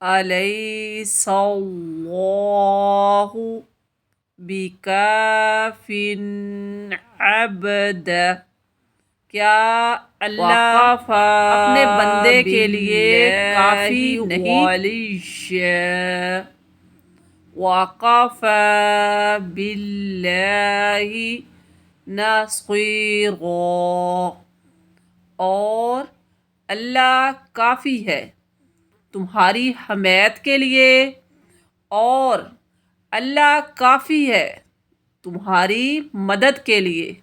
أليس الله بكاف عبده، کیا اللہ اپنے بندے کے لیے کافی نہیں؟ وَكَفَى بِاللَّهِ نَصِيرًا، اور اللہ کافی ہے تمہاری حمایت کے لیے، اور اللہ کافی ہے تمہاری مدد کے لیے۔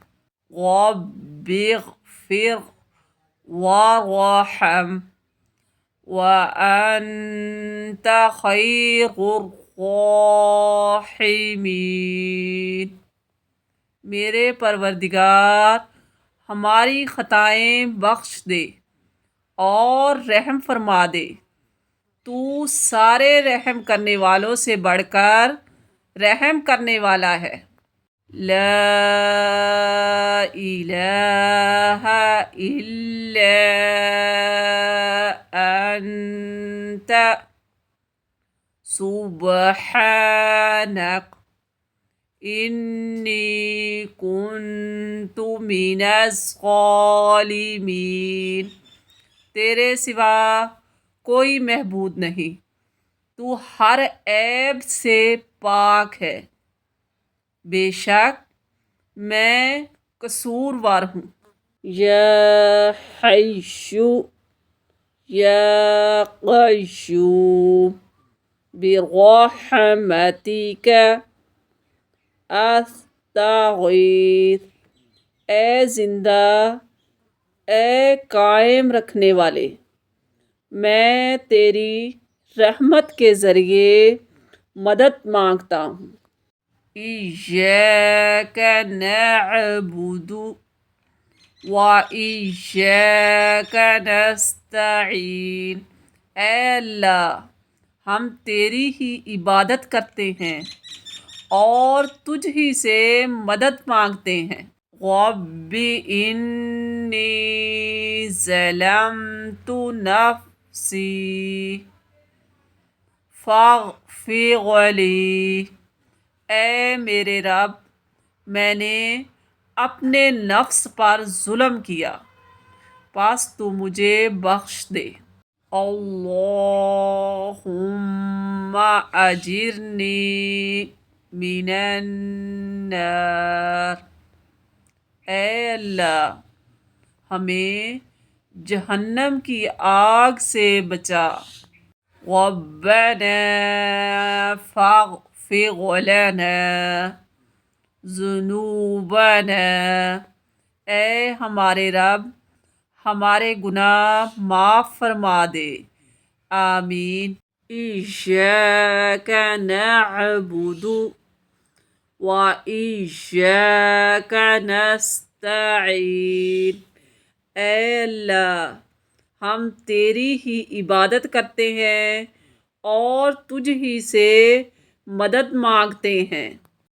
رَبِّ اغْفِرْ وَارْحَمْ وَأَنْتَ خَيْرُ الراحمین، میرے پروردگار ہماری خطائیں بخش دے اور رحم فرما دے، تو سارے رحم کرنے والوں سے بڑھ کر رحم کرنے والا ہے۔ لا الہ الا انت سبحانک انی کنت من الظالمین، تیرے سوا کوئی معبود نہیں، تو ہر عیب سے پاک ہے، بے شک میں قصوروار ہوں۔ یا حی یا قیوم برحمتک استغیث، اے زندہ اے قائم رکھنے والے، میں تیری رحمت کے ذریعے مدد مانگتا ہوں۔ ایاک نعبد وایاک نستعین، اے اللہ ہم تیری ہی عبادت کرتے ہیں اور تجھ ہی سے مدد مانگتے ہیں۔ رب انی ظلمت نفسی فاغفر لی، اے میرے رب میں نے اپنے نفس پر ظلم کیا، پس تو مجھے بخش دے۔ اللہم اجرنی من النار، اے اللہ ہمیں جہنم کی آگ سے بچا۔ ربنا فاغفر لنا ذنوبنا، اے ہمارے رب ہمارے گناہ معاف فرما دے، آمین۔ ایاک نعبد وایاک نستعین، اے اللہ ہم تیری ہی عبادت کرتے ہیں اور تجھ ہی سے مدد مانگتے ہیں۔